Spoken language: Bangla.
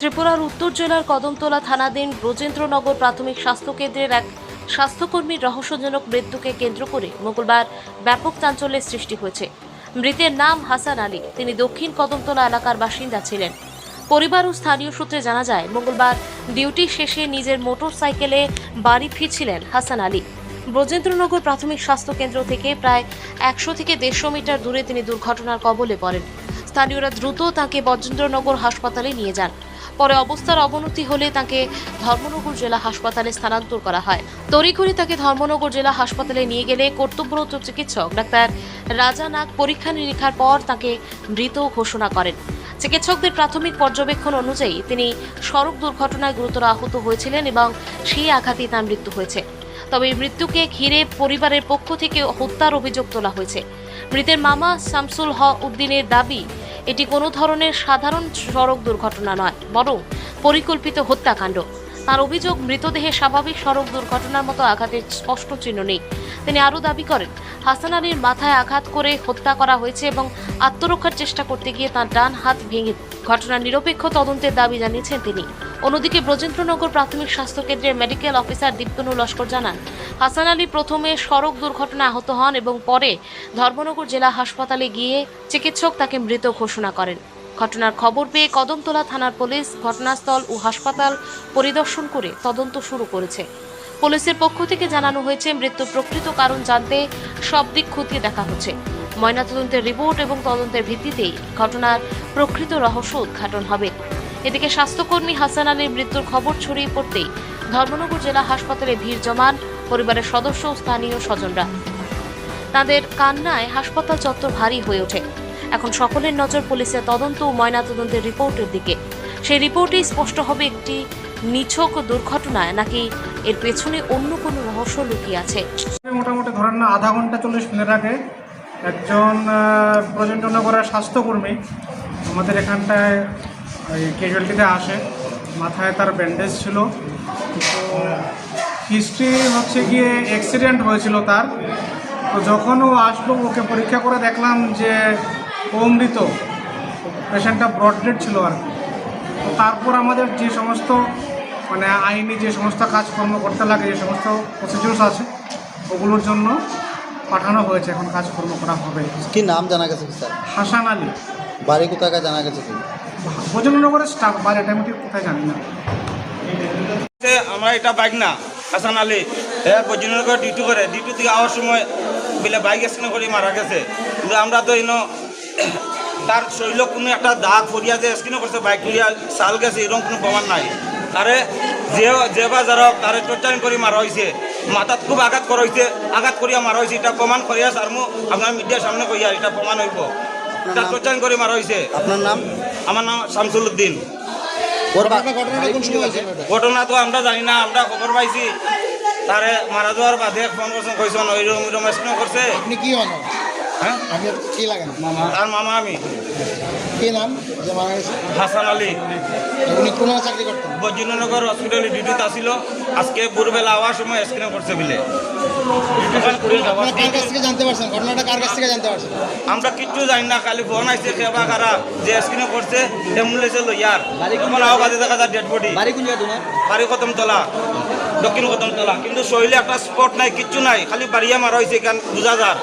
ত্রিপুরার উত্তর জেলার কদমতলা থানাধীন ব্রজেন্দ্রনগর প্রাথমিক স্বাস্থ্য কেন্দ্রের এক স্বাস্থ্যকর্মীর রহস্যজনক মৃত্যুকে কেন্দ্র করে মঙ্গলবার ব্যাপক চাঞ্চল্যের সৃষ্টি হয়েছে। মৃতের নাম হাসান আলী। তিনি দক্ষিণ কদমতলা এলাকার বাসিন্দা ছিলেন। পরিবার ও স্থানীয় সূত্রে জানা যায়, মঙ্গলবার ডিউটি শেষে নিজের মোটর সাইকেলে বাড়ি ফিরছিলেন হাসান আলী। ব্রজেন্দ্রনগর প্রাথমিক স্বাস্থ্য কেন্দ্র থেকে প্রায় 100 থেকে 150 মিটার দূরে তিনি দুর্ঘটনার কবলে পড়েন। স্থানীয়রা দ্রুত তাঁকে ব্রজেন্দ্রনগর হাসপাতালে নিয়ে যান। পরে অবস্থার অবনতি হলে তাকে ধর্মনগর জেলা হাসপাতালে স্থানান্তর করা হয়। তড়িঘড়ি তাকে ধর্মনগর জেলা হাসপাতালে নিয়ে গেলে কর্তব্যরত চিকিৎসক ডাক্তার রাজা নাগ পরীক্ষা নিরীক্ষার পর তাকে মৃত ঘোষণা করেন। চিকিৎসকদের প্রাথমিক পর্যবেক্ষণ অনুযায়ী তিনি সড়ক দুর্ঘটনায় গুরুতর আহত হয়েছিলেন এবং সেই আঘাতেই তার মৃত্যু হয়েছে। তবে এই মৃত্যুকে ঘিরে পরিবারের পক্ষ থেকে হত্যার অভিযোগ তোলা হয়েছে। মৃতের মামা শামসুল হক উদ্দিনের দাবি, এটি কোনো ধরনের সাধারণ সড়ক দুর্ঘটনা নয়, বরং পরিকল্পিত হত্যাকাণ্ড। তার অভিযোগ, মৃতদেহে স্বাভাবিক সড়ক দুর্ঘটনার মতো আঘাতের স্পষ্ট চিহ্ন নেই। তিনি আরও দাবি করেন, হাসান আলীর মাথায় আঘাত করে হত্যা করা হয়েছে এবং আত্মরক্ষার চেষ্টা করতে গিয়ে তার ডান হাত ভেঙে ঘটনার নিরপেক্ষ তদন্তের দাবি জানিয়েছেন তিনি। অন্যদিকে ব্রজেন্দ্রনগর প্রাথমিক স্বাস্থ্য কেন্দ্রের মেডিকেল অফিসার দীপ্তনু লস্কর জানান, হাসান আলী প্রথমে সড়ক দুর্ঘটনায় আহত হন এবং পরে ধর্মনগর জেলা হাসপাতালে গিয়ে চিকিৎসক তাকে মৃত ঘোষণা করেন। ঘটনার খবর পেয়ে কদমতলা থানার পুলিশ ঘটনাস্থল ও হাসপাতাল পরিদর্শন করে তদন্ত শুরু করেছে। পুলিশের পক্ষ থেকে জানানো হয়েছে, মৃত্যুর প্রকৃত কারণ জানতে সব দিক খতিয়ে দেখা হচ্ছে। ময়নাতদন্তের রিপোর্ট এবং তদন্তের ভিত্তিতেই ঘটনার প্রকৃত রহস্য উদ্ঘাটন হবে। এদিকে স্বাস্থ্যকর্মী হাসান আলীর মৃত্যুর খবর ছড়িয়ে পড়তেই ধর্মনগর জেলা হাসপাতালে ভিড় জমান পরিবারের সদস্য ও স্থানীয় স্বজনরা। তাদের কান্নায় হাসপাতাল চত্বর ভারী হয়ে ওঠে। এখন সকলের নজর পুলিশের তদন্ত ও ময়নাতদন্তের রিপোর্টের দিকে। সেই রিপোর্টেই স্পষ্ট হবে একটি নিছক দুর্ঘটনায় নাকি এর পেছনে অন্য কোনো রহস্য লুকিয়ে আছে। মোটামুটি ধরেন না আধা ঘন্টা 40 মিনিট আগে একজন ব্রজেন্দ্রনগরের স্বাস্থ্যকর্মী আমাদের এখানটায় ক্যাজুয়ালিটিতে আসে। মাথায় তার ব্যান্ডেজ ছিল, তো হিস্ট্রি হচ্ছে গিয়ে অ্যাক্সিডেন্ট হয়েছিল তার। তো যখন ও আসলো, ওকে পরীক্ষা করে দেখলাম যে ও মৃত, পেশেন্টটা ব্রড ডেড ছিল আর কি। তো তারপর আমাদের যে সমস্ত আইনি যে সমস্ত কাজকর্ম করতে লাগে, যে সমস্ত প্রসিডিউরস আছে, ওগুলোর জন্য পাঠানো হয়েছে। এখন কাজকর্ম করা হবে। কি নাম জানা গেছে স্যার? হাসান আলী। বাড়ি কোথায় জানা গেছে কি? ব্রজেন্দ্রনগরের স্টাফ, বাড়িটা আমি ঠিক কোথায় জানি না। আমরা এটা বাইক না, হাসান আলী ব্রজেন্দ্রনগর ডিউটি করে, ডিউটি থেকে আওয়ার সময় বলে বাইক অ্যাক্সিডেন্ট করে মারা গেছে। কিন্তু আমরা তো তার শরীর কোনো একটা দাগ ফরিয়া যে অ্যাক্সিডেন্ট করছে, বাইক ফরিয়া চাল গেছে, এরকম কোনো প্রমাণ নাই। তারে যে বা যারা তারে টর্চারিং করে মারা হয়েছে, মাথাত খুব আঘাত করা হয়েছে, আঘাত করিয়া মারা হয়েছে, এটা প্রমাণ করিয়া সারমু আপনার মিডিয়ার সামনে কইয়া এটা প্রমাণ হইব। এটা টর্চারিং করে মারা হয়েছে। আপনার নাম? আমার নাম শামসুল উদ্দিন। ঘটনা তো আমরা জানি না, আমরা খবর পাইছি তারে মারা যাওয়ার বাদে ফোন করছেন, কইছেন ওইরকম অ্যাক্সিডেন্ট করছে। আপনি কি হন? হ্যাঁ, আপনি কি লাগেন? তার মামা আমি। কি নাম যে মারা গেছে? হাসান আলী। উনি কোন চাকরি করতেন? ব্রজেন্দ্রনগর হসপিটালে ডিউটিতে আসছিল। আজকে ভোরবেলা আওয়ার সময় অ্যাক্সিডেন্ট করছে বলে। কার কাছ থেকে জানতে পারছেন? ঘটনাটা কার কাছ থেকে জানতে পারছেন? আমরা কিচ্ছু জানি না, খালি ফোন আইছে খেবা খারা যে অ্যাক্সিডেন্ট করছে, অ্যাম্বুলেন্সে লইয়ার আমার আওয়া বাজে দেখা যায় ডেড বডি। বাড়ি কোন জায়গা তোমার? বাড়ি কদমতলা, দক্ষিণ কদমতলা। কিন্তু শরীরে একটা স্পট নাই, কিচ্ছু নাই, খালি বাড়িয়া মারা হয়েছে, এখান বোঝা যার